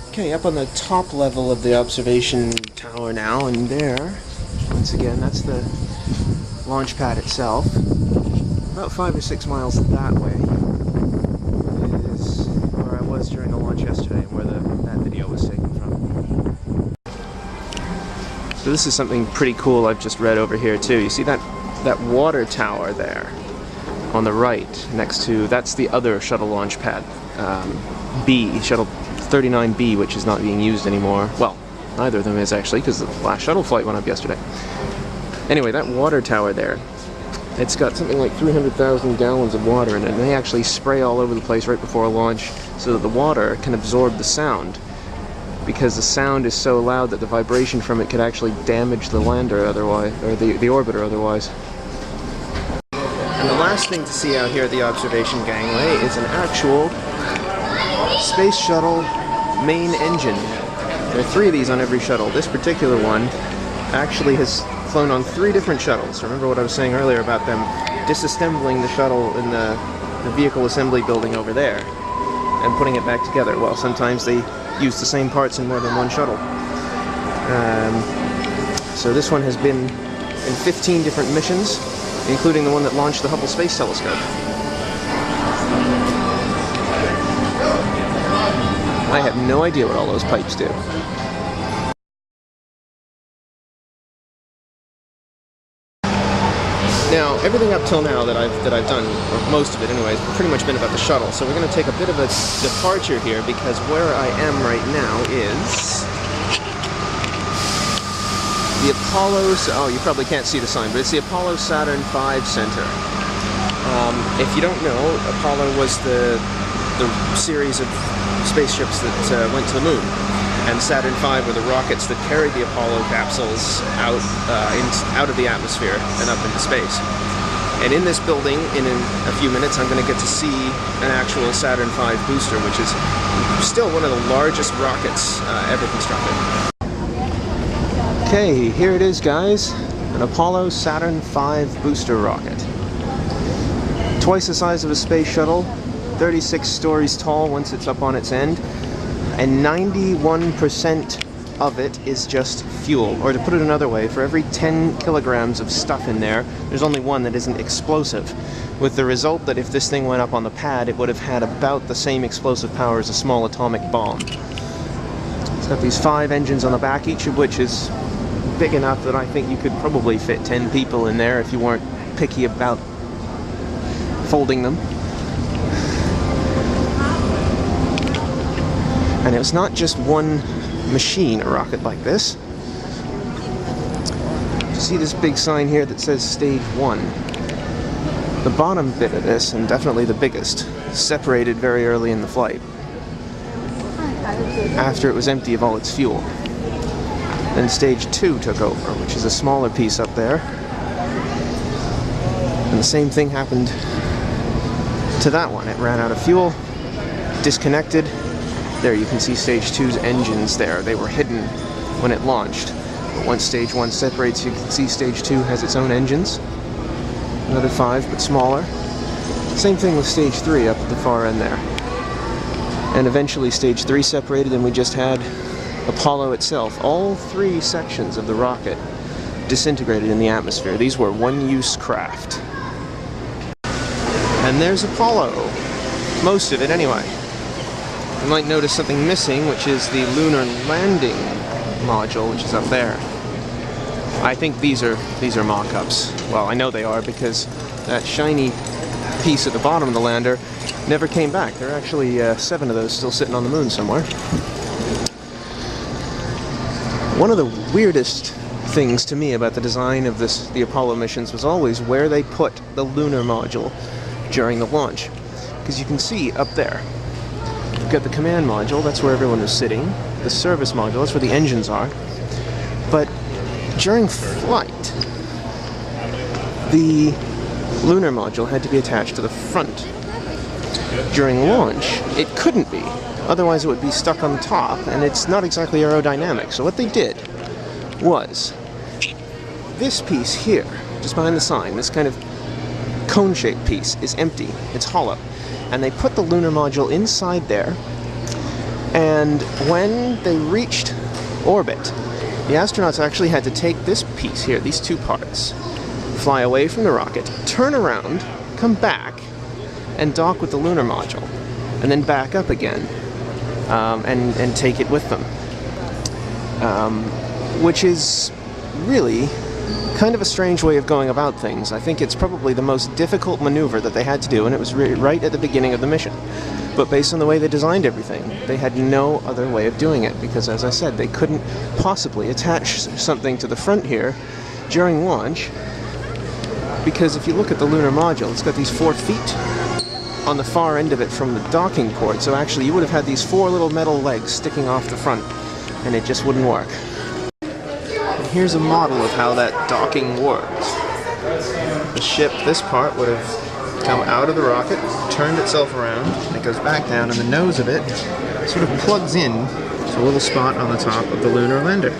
Okay, up on the top level of the observation tower now, and there, once again, that's the launch pad itself. About 5 or 6 miles that way is where I was during the launch yesterday, and where that video was taken from. So this is something pretty cool I've just read over here too. You see that water tower there on the right, next to, that's the other shuttle launch pad, B, shuttle 39B, which is not being used anymore. Well, neither of them is actually, because the last shuttle flight went up yesterday. Anyway, that water tower there, it's got something like 300,000 gallons of water in it, and they actually spray all over the place right before launch so that the water can absorb the sound, because the sound is so loud that the vibration from it could actually damage the lander otherwise, or the orbiter otherwise. And the last thing to see out here at the observation gangway is an actual space shuttle main engine. There are 3 of these on every shuttle. This particular one actually has flown on 3 different shuttles. Remember what I was saying earlier about them disassembling the shuttle in the vehicle assembly building over there and putting it back together. Well, sometimes they use the same parts in more than one shuttle. So this one has been in 15 different missions, including the one that launched the Hubble Space Telescope. I have no idea what all those pipes do. Now, everything up till now that I've done, or most of it anyway, has pretty much been about the shuttle. So we're going to take a bit of a departure here, because where I am right now is the Apollo. Oh, you probably can't see the sign, but it's the Apollo Saturn V Center. If you don't know, Apollo was the series of spaceships that went to the moon, and Saturn V were the rockets that carried the Apollo capsules out of the atmosphere and up into space. And in this building, in a few minutes, I'm going to get to see an actual Saturn V booster, which is still one of the largest rockets ever constructed. Okay, here it is, guys, an Apollo Saturn V booster rocket. Twice the size of a space shuttle, 36 stories tall once it's up on its end, and 91% of it is just fuel. Or to put it another way, for every 10 kilograms of stuff in there, there's only one that isn't explosive, with the result that if this thing went up on the pad, it would have had about the same explosive power as a small atomic bomb. It's got these 5 engines on the back, each of which is big enough that I think you could probably fit 10 people in there if you weren't picky about folding them. And it's not just one machine, a rocket like this. You see this big sign here that says Stage 1. The bottom bit of this, and definitely the biggest, separated very early in the flight, after it was empty of all its fuel. Then Stage 2 took over, which is a smaller piece up there. And the same thing happened to that one. It ran out of fuel, disconnected. There you can see Stage 2's engines there. They were hidden when it launched. But once Stage 1 separates, you can see Stage 2 has its own engines. Another 5, but smaller. Same thing with Stage 3 up at the far end there. And eventually Stage 3 separated, and we just had Apollo itself. All 3 sections of the rocket disintegrated in the atmosphere. These were one-use craft. And there's Apollo. Most of it anyway. You might notice something missing, which is the lunar landing module, which is up there. I think these are mock-ups. Well, I know they are, because that shiny piece at the bottom of the lander never came back. There are actually 7 of those still sitting on the moon somewhere. One of the weirdest things to me about the design of the Apollo missions was always where they put the lunar module during the launch. Because you can see up there, you've got the command module, that's where everyone was sitting. The service module, that's where the engines are. But during flight, the lunar module had to be attached to the front. During launch, it couldn't be. Otherwise it would be stuck on top, and it's not exactly aerodynamic. So what they did was, this piece here, just behind the sign, this kind of cone-shaped piece, is empty. It's hollow. And they put the lunar module inside there, And when they reached orbit, the astronauts actually had to take this piece here, these two parts, fly away from the rocket, turn around, come back, and dock with the lunar module, and then back up again, and take it with them. Which is really kind of a strange way of going about things. I think it's probably the most difficult maneuver that they had to do, and it was right at the beginning of the mission. But based on the way they designed everything, they had no other way of doing it, because as I said, they couldn't possibly attach something to the front here during launch, because if you look at the lunar module, it's got these 4 feet on the far end of it from the docking port, so actually you would have had these 4 little metal legs sticking off the front, and it just wouldn't work. And here's a model of how that docking worked. The ship, this part would have come out of the rocket, turned itself around, and it goes back down, and the nose of it sort of plugs in to a little spot on the top of the lunar lander,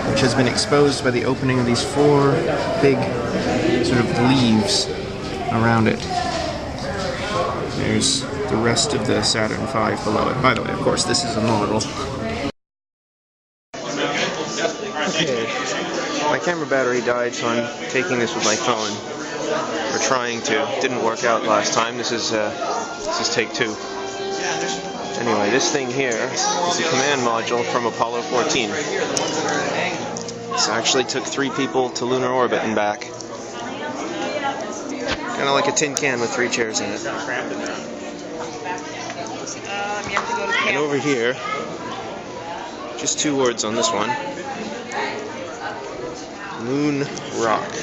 which has been exposed by the opening of these 4 big sort of leaves around it. There's the rest of the Saturn V below it. By the way, of course, this is a model. Okay, my camera battery died, so I'm taking this with my phone. Or trying to. Didn't work out last time. This is take 2. Anyway, this thing here is the command module from Apollo 14. This actually took 3 people to lunar orbit and back. Kind of like a tin can with 3 chairs in it. And over here, just 2 words on this one. Moon rock.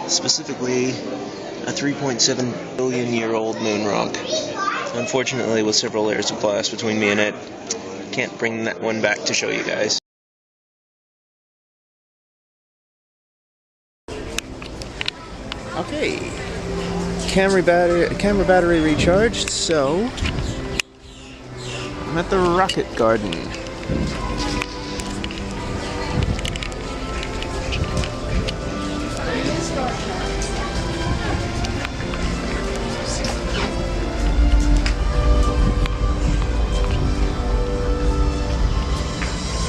Specifically, a 3.7 billion year old moon rock. Unfortunately, with several layers of glass between me and it, can't bring that one back to show you guys. Okay, camera battery recharged, so I'm at the rocket garden.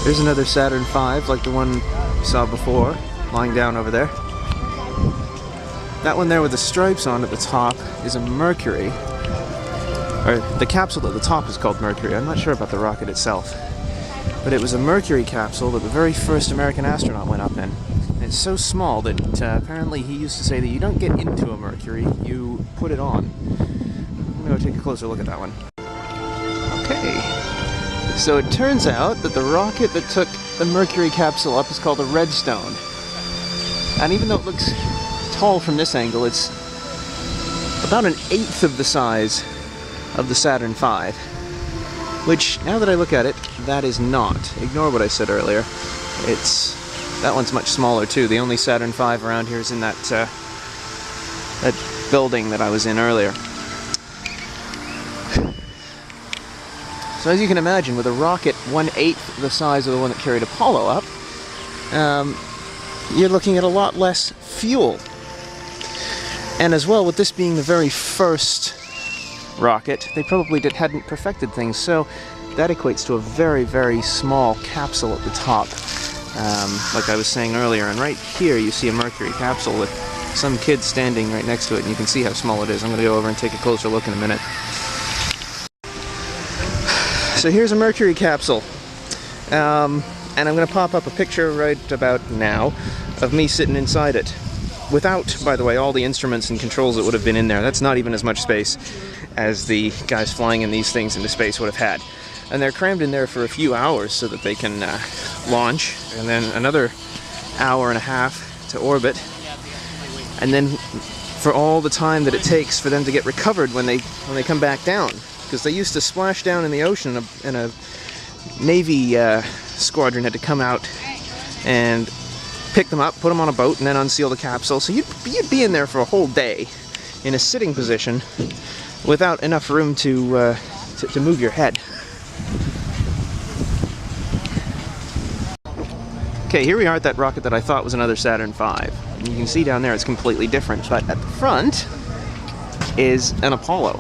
There's another Saturn V, like the one we saw before, lying down over there. That one there with the stripes on at the top is a Mercury. Or the capsule at the top is called Mercury. I'm not sure about the rocket itself. But it was a Mercury capsule that the very first American astronaut went up in. And it's so small that apparently he used to say that you don't get into a Mercury, you put it on. I'm going to go take a closer look at that one. Okay. So it turns out that the rocket that took the Mercury capsule up is called a Redstone. And even though it looks tall from this angle, it's about 1/8 of the size of the Saturn V. Which, now that I look at it, that is not. Ignore what I said earlier. That one's much smaller too. The only Saturn V around here is in that building that I was in earlier. So as you can imagine, with a rocket 1/8 the size of the one that carried Apollo up, you're looking at a lot less fuel. And as well, with this being the very first rocket, they probably hadn't perfected things, so that equates to a very, very small capsule at the top, like I was saying earlier. And right here you see a Mercury capsule with some kid standing right next to it, and you can see how small it is. I'm going to go over and take a closer look in a minute. So here's a Mercury capsule, and I'm going to pop up a picture right about now of me sitting inside it. Without, by the way, all the instruments and controls that would have been in there. That's not even as much space as the guys flying in these things into space would have had. And they're crammed in there for a few hours so that they can launch, and then another hour and a half to orbit, and then for all the time that it takes for them to get recovered when they come back down. Because they used to splash down in the ocean, and a Navy squadron had to come out and pick them up, put them on a boat, and then unseal the capsule. So you'd be in there for a whole day in a sitting position without enough room to move your head. Okay, here we are at that rocket that I thought was another Saturn V. And you can see down there it's completely different, but at the front, is an Apollo.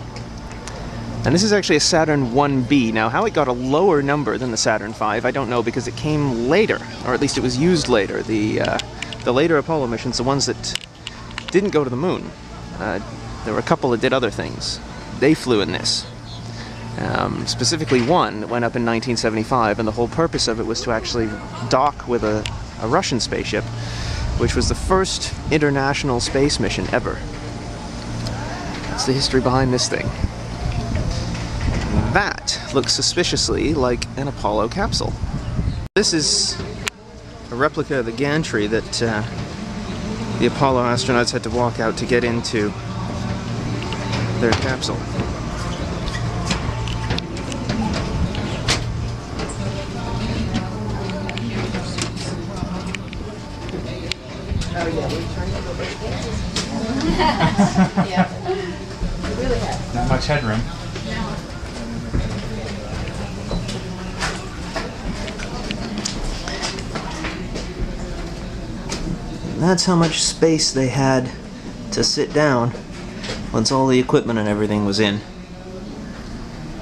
And this is actually a Saturn 1B. Now, how it got a lower number than the Saturn V, I don't know, because it came later, or at least it was used later. The later Apollo missions, the ones that didn't go to the moon, there were a couple that did other things. They flew in this. Specifically one that went up in 1975, and the whole purpose of it was to actually dock with a Russian spaceship, which was the first international space mission ever. That's the history behind this thing. That looks suspiciously like an Apollo capsule. This is a replica of the gantry that the Apollo astronauts had to walk out to get into their capsule. Not much headroom. That's how much space they had to sit down once all the equipment and everything was in.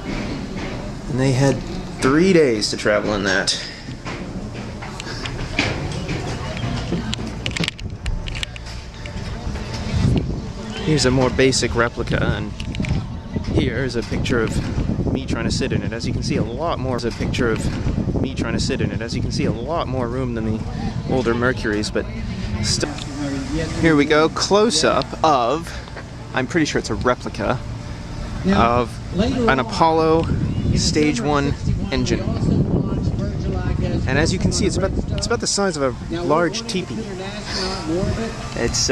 And they had 3 days to travel in that. Here's a more basic replica, and here is a picture of me trying to sit in it. As you can see, a lot more. Is a picture of me trying to sit in it. As you can see, a lot more room than the older Mercuries, but still. Here we go, close-up of, I'm pretty sure it's a replica of an Apollo Stage 1 engine. And as you can see, it's about the size of a large teepee. It's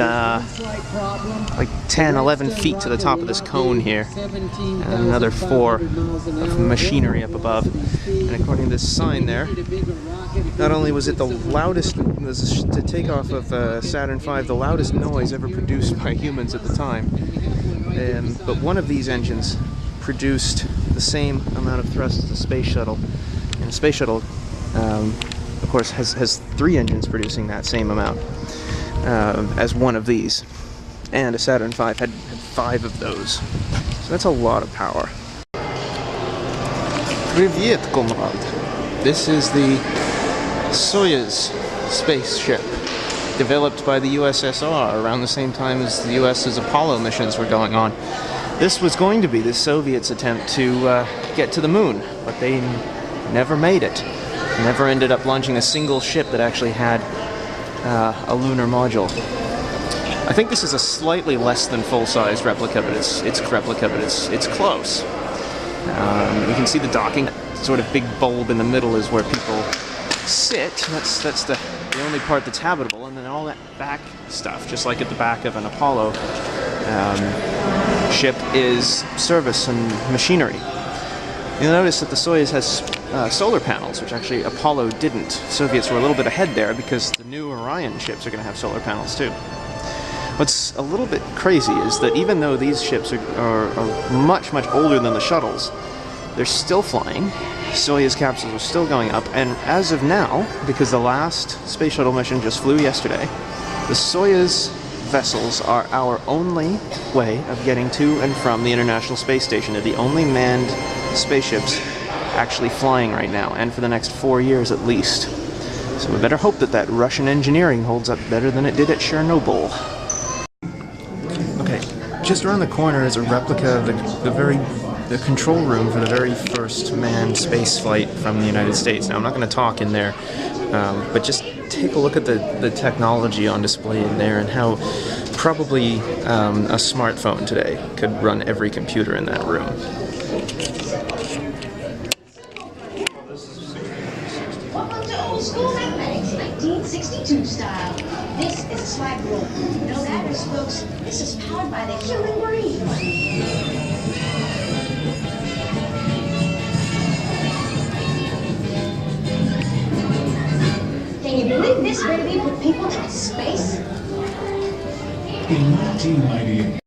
like 10, 11 feet to the top of this cone here, and another 4 of machinery up above. And according to this sign there, not only was it the loudest, the takeoff of Saturn V, the loudest noise ever produced by humans at the time, but one of these engines produced the same amount of thrust as a space shuttle. And a space shuttle, of course, has 3 engines producing that same amount as one of these. And a Saturn V had 5 of those. So that's a lot of power. Привет, Konrad. This is the Soyuz spaceship, developed by the USSR around the same time as the US's Apollo missions were going on. This was going to be the Soviets' attempt to get to the moon, but they never made it. Never ended up launching a single ship that actually had a lunar module. I think this is a slightly less than full-size replica, but it's close. You can see the docking. Sort of big bulb in the middle is where people sit. That's the only part that's habitable, and then all that back stuff, just like at the back of an Apollo ship, is service and machinery. You'll notice that the Soyuz has solar panels, which actually Apollo didn't. Soviets were a little bit ahead there because the new Orion ships are going to have solar panels too. What's a little bit crazy is that even though these ships are much, much older than the shuttles, they're still flying. Soyuz capsules are still going up, and as of now, because the last space shuttle mission just flew yesterday, the Soyuz vessels are our only way of getting to and from the International Space Station. They're the only manned spaceships actually flying right now, and for the next 4 years at least. So we better hope that that Russian engineering holds up better than it did at Chernobyl. Okay, just around the corner is a replica of the control room for the very first manned space flight from the United States. Now, I'm not going to talk in there, but just take a look at the technology on display in there and how probably a smartphone today could run every computer in that room. Welcome to Old School Mathematics, 1962 style. This is a slide rule. No matters, folks. This is powered by the human brain. Can you believe this baby put people in space? In 1998.